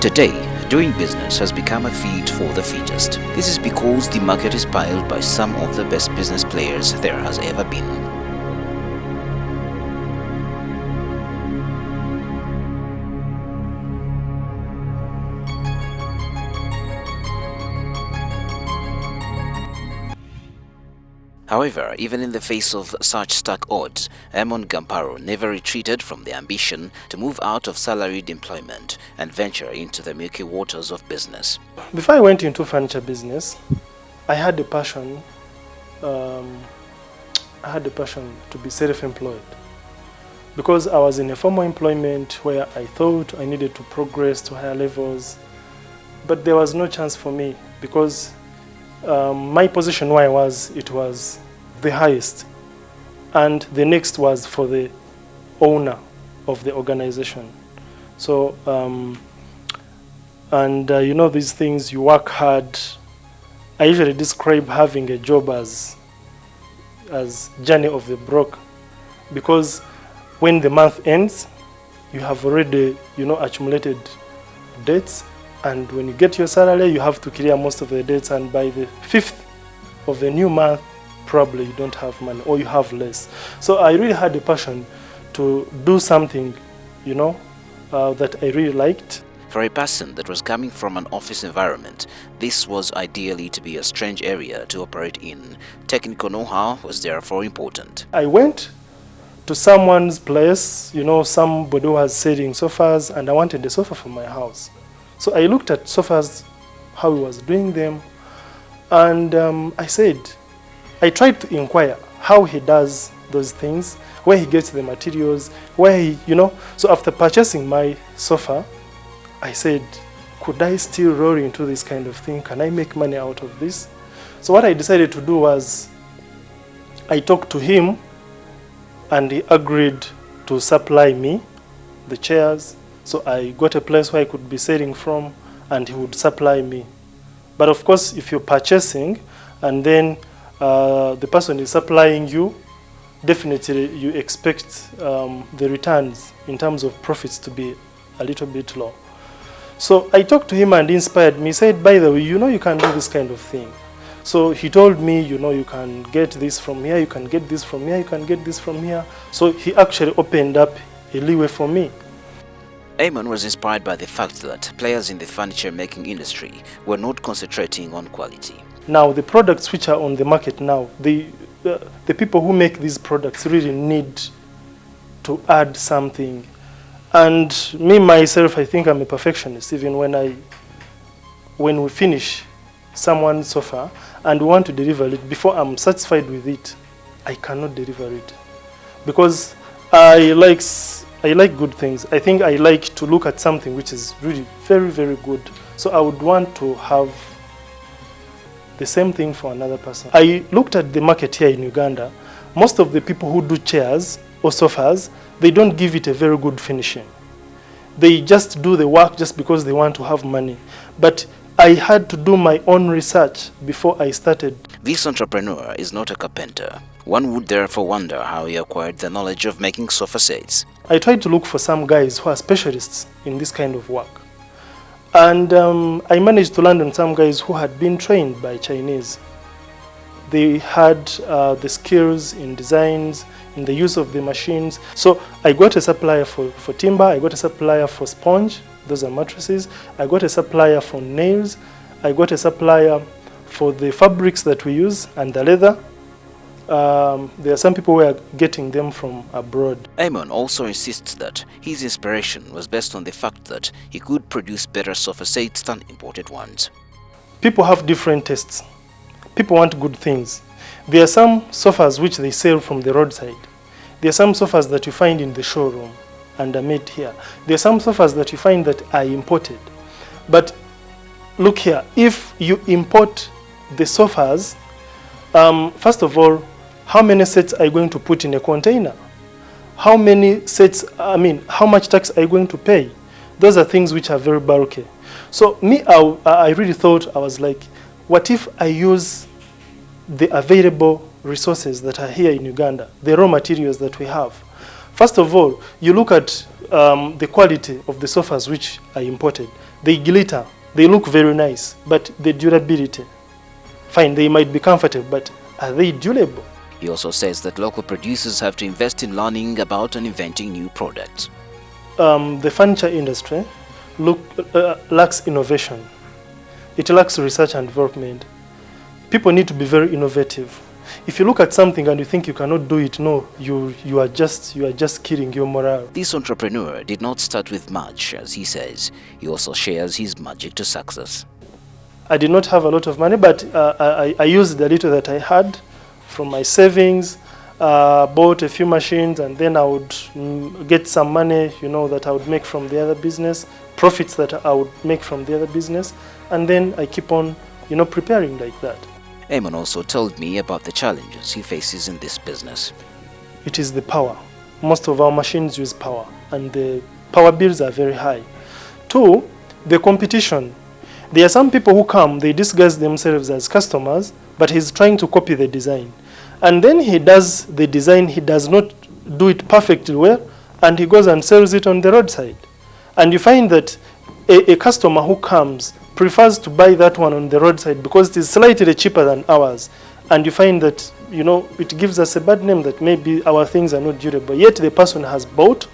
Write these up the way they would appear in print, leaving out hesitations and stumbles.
Today, doing business has become a feat for the fittest. This is because the market is piled by some of the best business players there has ever been. However, even in the face of such stark odds, Amon Gamparo never retreated from the ambition to move out of salaried employment and venture into the murky waters of business. Before I went into furniture business, I had a passion. To be self-employed, because I was in a formal employment where I thought I needed to progress to higher levels, but there was no chance for me because my position where I was, it was the highest, and the next was for the owner of the organization. So you know, these things, you work hard. I usually describe having a job as journey of the broke, because when the month ends, you have already, accumulated debts, and when you get your salary, you have to clear most of the debts, and by the 5th of the new month, probably you don't have money or you have less. So I really had a passion to do something, that I really liked. For a person that was coming from an office environment, this was ideally to be a strange area to operate in. Technical know-how was therefore important. I went to someone's place, somebody who was selling sofas, and I wanted a sofa for my house. So I looked at sofas, how he was doing them, and I tried to inquire how he does those things, where he gets the materials, So after purchasing my sofa, I said, could I still roll into this kind of thing? Can I make money out of this? So what I decided to do was, I talked to him, and he agreed to supply me the chairs. So I got a place where I could be selling from, and he would supply me. But of course, if you're purchasing, and then the person is supplying you, definitely you expect the returns in terms of profits to be a little bit low. So I talked to him and he inspired me. He said, by the way, you can do this kind of thing. So he told me, you can get this from here, you can get this from here, you can get this from here. So he actually opened up a leeway for me. Amon was inspired by the fact that players in the furniture making industry were not concentrating on quality. Now the products which are on the market now, the people who make these products really need to add something. And me, myself, I think I'm a perfectionist. Even when we finish someone's sofa and we want to deliver it, before I'm satisfied with it, I cannot deliver it. Because I like good things. I think I like to look at something which is really very, very good. So I would want to have the same thing for another person. I looked at the market here in Uganda. Most of the people who do chairs or sofas, they don't give it a very good finishing. They just do the work just because they want to have money. But I had to do my own research before I started. This entrepreneur is not a carpenter. One would therefore wonder how he acquired the knowledge of making sofa sets. I tried to look for some guys who are specialists in this kind of work. And I managed to land on some guys who had been trained by Chinese. They had the skills in designs, in the use of the machines. So I got a supplier for timber, I got a supplier for sponge, those are mattresses, I got a supplier for nails, I got a supplier for the fabrics that we use and the leather. There are some people who are getting them from abroad. Amon also insists that his inspiration was based on the fact that he could produce better sofa sets than imported ones. People have different tastes. People want good things. There are some sofas which they sell from the roadside. There are some sofas that you find in the showroom and are made here. There are some sofas that you find that are imported. But look here, if you import the sofas, first of all, how many sets are you going to put in a container? How many sets, how much tax are you going to pay? Those are things which are very bulky. So me, I really thought, I was like, what if I use the available resources that are here in Uganda, the raw materials that we have? First of all, you look at the quality of the sofas which I imported. They glitter, they look very nice, but the durability, fine, they might be comfortable, but are they durable? He also says that local producers have to invest in learning about and inventing new products. The furniture industry lacks innovation. It lacks research and development. People need to be very innovative. If you look at something and you think you cannot do it, no, you are just killing your morale. This entrepreneur did not start with much, as he says. He also shares his magic to success. I did not have a lot of money, but I used the little that I had from my savings, bought a few machines, and then I would get some money, that I would make from the other business, profits that I would make from the other business, and then I keep on, preparing like that. Amon also told me about the challenges he faces in this business. It is the power. Most of our machines use power, and the power bills are very high. 2, the competition. There are some people who come, they disguise themselves as customers, but he's trying to copy the design. And then he does the design, he does not do it perfectly well, and he goes and sells it on the roadside. And you find that a customer who comes prefers to buy that one on the roadside because it is slightly cheaper than ours. And you find that, it gives us a bad name that maybe our things are not durable. Yet the person has bought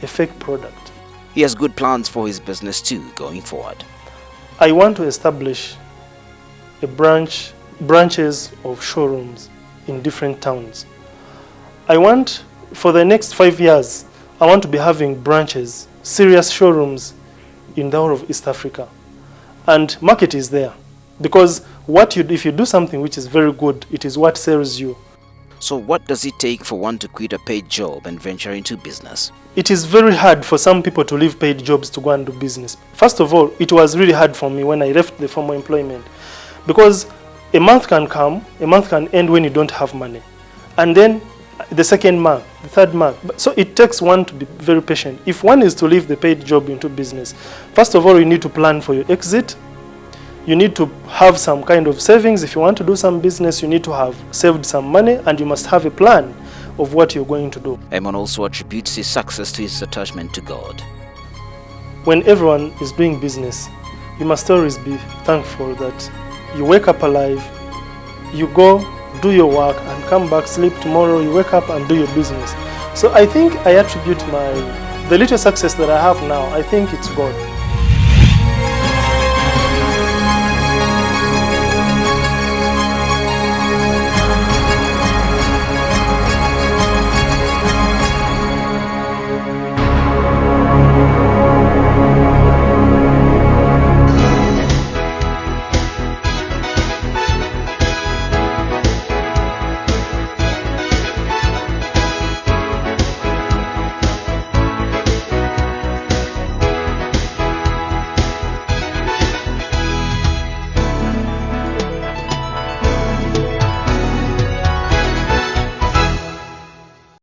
a fake product. He has good plans for his business too, going forward. I want to establish branches of showrooms in different towns. I want, for the next 5 years, I want to be having branches, serious showrooms in the whole of East Africa. And market is there. Because if you do something which is very good, it is what sells you. So what does it take for one to quit a paid job and venture into business? It is very hard for some people to leave paid jobs to go and do business. First of all, it was really hard for me when I left the formal employment. Because a month can come, a month can end when you don't have money. And then the second month, the third month. So it takes one to be very patient. If one is to leave the paid job into business, first of all, you need to plan for your exit. You need to have some kind of savings. If you want to do some business, you need to have saved some money, and you must have a plan of what you're going to do. Amon also attributes his success to his attachment to God. When everyone is doing business, you must always be thankful that you wake up alive, you go, do your work, and come back, sleep. Tomorrow you wake up and do your business. So I think I attribute the little success that I have now, I think it's God.